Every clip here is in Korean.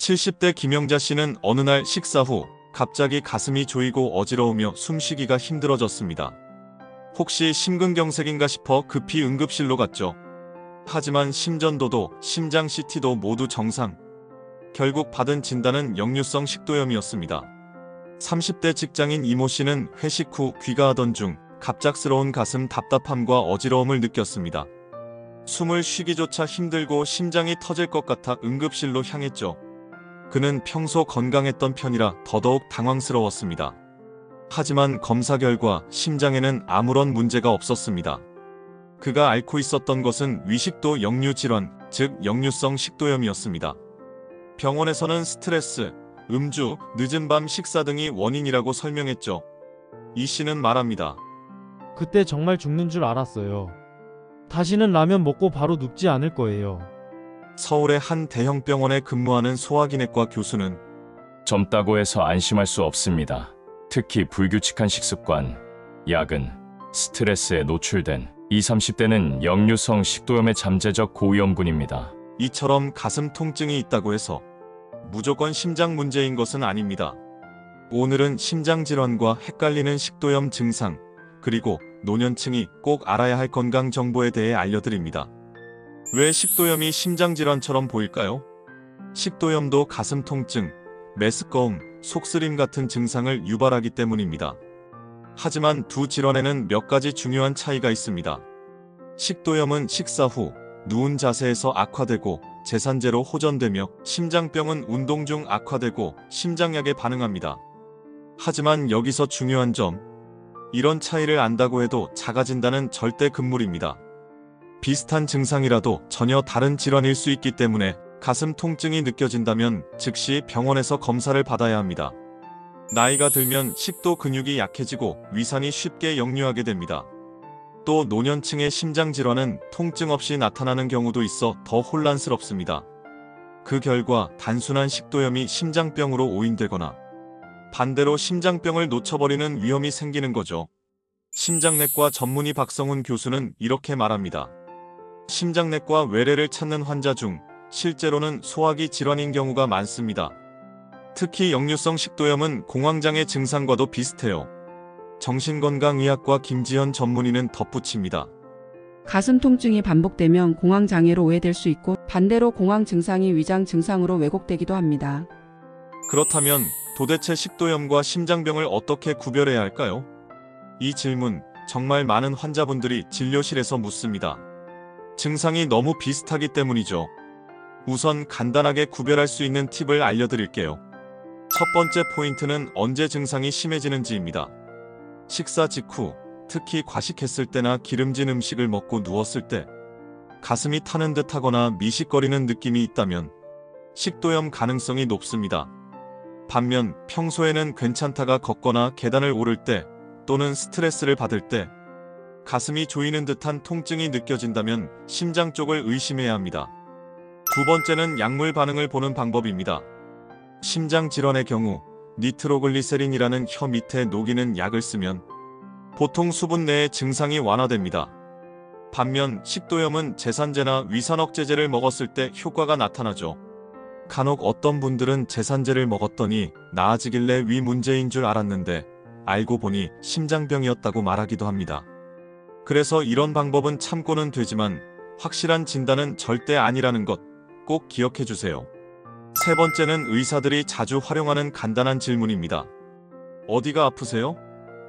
70대 김영자 씨는 어느 날 식사 후 갑자기 가슴이 조이고 어지러우며 숨쉬기가 힘들어졌습니다. 혹시 심근경색인가 싶어 급히 응급실로 갔죠. 하지만 심전도도 심장 CT도 모두 정상. 결국 받은 진단은 역류성 식도염이었습니다. 30대 직장인 이모 씨는 회식 후 귀가하던 중 갑작스러운 가슴 답답함과 어지러움을 느꼈습니다. 숨을 쉬기조차 힘들고 심장이 터질 것 같아 응급실로 향했죠. 그는 평소 건강했던 편이라 더더욱 당황스러웠습니다. 하지만 검사 결과 심장에는 아무런 문제가 없었습니다. 그가 앓고 있었던 것은 위식도 역류 질환, 즉 역류성 식도염이었습니다. 병원에서는 스트레스, 음주, 늦은 밤 식사 등이 원인이라고 설명했죠. 이 씨는 말합니다. 그때 정말 죽는 줄 알았어요. 다시는 라면 먹고 바로 눕지 않을 거예요. 서울의 한 대형 병원에 근무하는 소화기내과 교수는 젊다고 해서 안심할 수 없습니다. 특히 불규칙한 식습관, 야근, 스트레스에 노출된 20, 30대는 역류성 식도염의 잠재적 고위험군입니다. 이처럼 가슴 통증이 있다고 해서 무조건 심장 문제인 것은 아닙니다. 오늘은 심장질환과 헷갈리는 식도염 증상, 그리고 노년층이 꼭 알아야 할 건강 정보에 대해 알려드립니다. 왜 식도염이 심장질환처럼 보일까요? 식도염도 가슴 통증, 메스꺼움, 속쓰림 같은 증상을 유발하기 때문입니다. 하지만 두 질환에는 몇 가지 중요한 차이가 있습니다. 식도염은 식사 후 누운 자세에서 악화되고 재산제로 호전되며 심장병은 운동 중 악화되고 심장약에 반응합니다. 하지만 여기서 중요한 점, 이런 차이를 안다고 해도 작아진다는 절대 금물입니다. 비슷한 증상이라도 전혀 다른 질환일 수 있기 때문에 가슴 통증이 느껴진다면 즉시 병원에서 검사를 받아야 합니다. 나이가 들면 식도 근육이 약해지고 위산이 쉽게 역류하게 됩니다. 또 노년층의 심장질환은 통증 없이 나타나는 경우도 있어 더 혼란스럽습니다. 그 결과 단순한 식도염이 심장병으로 오인되거나 반대로 심장병을 놓쳐버리는 위험이 생기는 거죠. 심장내과 전문의 박성훈 교수는 이렇게 말합니다. 심장내과 외래를 찾는 환자 중 실제로는 소화기 질환인 경우가 많습니다. 특히 역류성 식도염은 공황장애 증상과도 비슷해요. 정신건강의학과 김지현 전문의는 덧붙입니다. 가슴 통증이 반복되면 공황장애로 오해될 수 있고 반대로 공황 증상이 위장 증상으로 왜곡되기도 합니다. 그렇다면 도대체 식도염과 심장병을 어떻게 구별해야 할까요? 이 질문 정말 많은 환자분들이 진료실에서 묻습니다. 증상이 너무 비슷하기 때문이죠. 우선 간단하게 구별할 수 있는 팁을 알려드릴게요. 첫 번째 포인트는 언제 증상이 심해지는지입니다. 식사 직후, 특히 과식했을 때나 기름진 음식을 먹고 누웠을 때, 가슴이 타는 듯 하거나 미식거리는 느낌이 있다면 식도염 가능성이 높습니다. 반면 평소에는 괜찮다가 걷거나 계단을 오를 때 또는 스트레스를 받을 때 가슴이 조이는 듯한 통증이 느껴진다면 심장 쪽을 의심해야 합니다. 두 번째는 약물 반응을 보는 방법입니다. 심장 질환의 경우 니트로글리세린이라는 혀 밑에 녹이는 약을 쓰면 보통 수분 내의 증상이 완화됩니다. 반면 식도염은 제산제나 위산억제제를 먹었을 때 효과가 나타나죠. 간혹 어떤 분들은 제산제를 먹었더니 나아지길래 위 문제인 줄 알았는데 알고 보니 심장병이었다고 말하기도 합니다. 그래서 이런 방법은 참고는 되지만 확실한 진단은 절대 아니라는 것 꼭 기억해 주세요. 세 번째는 의사들이 자주 활용하는 간단한 질문입니다. 어디가 아프세요?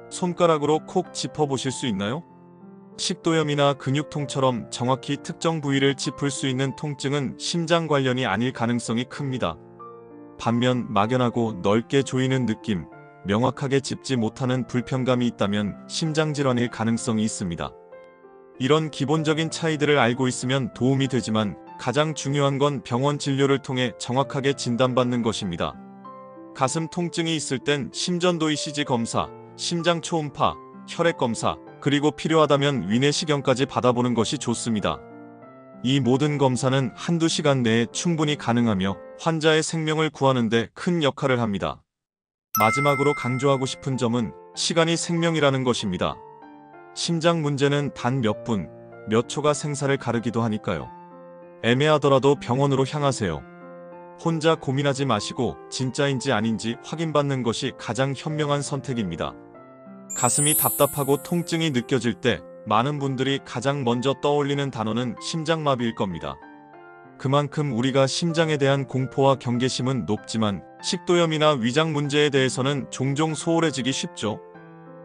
손가락으로 콕 짚어보실 수 있나요? 식도염이나 근육통처럼 정확히 특정 부위를 짚을 수 있는 통증은 심장 관련이 아닐 가능성이 큽니다. 반면 막연하고 넓게 조이는 느낌, 명확하게 짚지 못하는 불편감이 있다면 심장질환일 가능성이 있습니다. 이런 기본적인 차이들을 알고 있으면 도움이 되지만 가장 중요한 건 병원 진료를 통해 정확하게 진단받는 것입니다. 가슴 통증이 있을 땐 심전도 ECG 검사, 심장 초음파, 혈액 검사, 그리고 필요하다면 위내시경까지 받아보는 것이 좋습니다. 이 모든 검사는 한두 시간 내에 충분히 가능하며 환자의 생명을 구하는 데 큰 역할을 합니다. 마지막으로 강조하고 싶은 점은 시간이 생명이라는 것입니다. 심장 문제는 단 몇 분, 몇 초가 생사를 가르기도 하니까요. 애매하더라도 병원으로 향하세요. 혼자 고민하지 마시고 진짜인지 아닌지 확인받는 것이 가장 현명한 선택입니다. 가슴이 답답하고 통증이 느껴질 때 많은 분들이 가장 먼저 떠올리는 단어는 심장마비일 겁니다. 그만큼 우리가 심장에 대한 공포와 경계심은 높지만 식도염이나 위장 문제에 대해서는 종종 소홀해지기 쉽죠.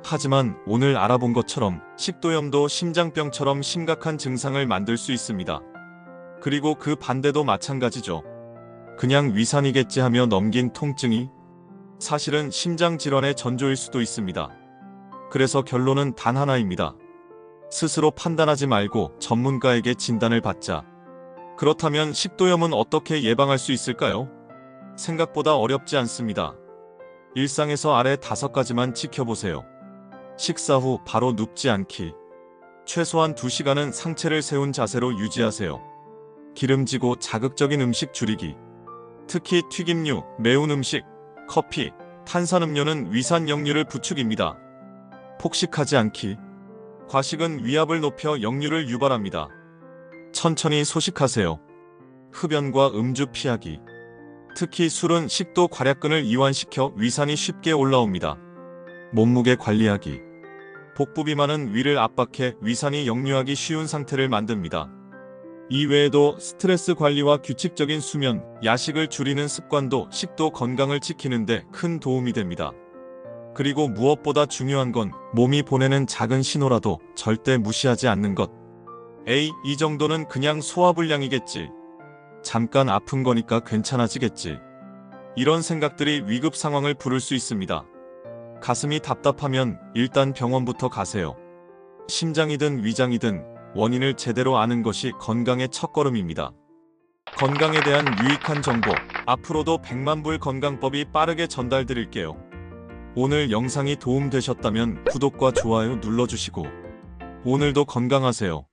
하지만 오늘 알아본 것처럼 식도염도 심장병처럼 심각한 증상을 만들 수 있습니다. 그리고 그 반대도 마찬가지죠. 그냥 위산이겠지 하며 넘긴 통증이 사실은 심장 질환의 전조일 수도 있습니다. 그래서 결론은 단 하나입니다. 스스로 판단하지 말고 전문가에게 진단을 받자. 그렇다면 식도염은 어떻게 예방할 수 있을까요? 생각보다 어렵지 않습니다. 일상에서 아래 5가지만 지켜보세요. 식사 후 바로 눕지 않기. 최소한 2시간은 상체를 세운 자세로 유지하세요. 기름지고 자극적인 음식 줄이기. 특히 튀김류, 매운 음식, 커피, 탄산음료는 위산 역류를 부추깁니다. 폭식하지 않기. 과식은 위압을 높여 역류를 유발합니다. 천천히 소식하세요. 흡연과 음주 피하기. 특히 술은 식도 괄약근을 이완시켜 위산이 쉽게 올라옵니다. 몸무게 관리하기. 복부 비만은 위를 압박해 위산이 역류하기 쉬운 상태를 만듭니다. 이외에도 스트레스 관리와 규칙적인 수면, 야식을 줄이는 습관도 식도 건강을 지키는 데 큰 도움이 됩니다. 그리고 무엇보다 중요한 건 몸이 보내는 작은 신호라도 절대 무시하지 않는 것. 에이, 이 정도는 그냥 소화불량이겠지. 잠깐 아픈 거니까 괜찮아지겠지. 이런 생각들이 위급 상황을 부를 수 있습니다. 가슴이 답답하면 일단 병원부터 가세요. 심장이든 위장이든 원인을 제대로 아는 것이 건강의 첫걸음입니다. 건강에 대한 유익한 정보, 앞으로도 100만 불 건강법이 빠르게 전달드릴게요. 오늘 영상이 도움되셨다면 구독과 좋아요 눌러주시고 오늘도 건강하세요.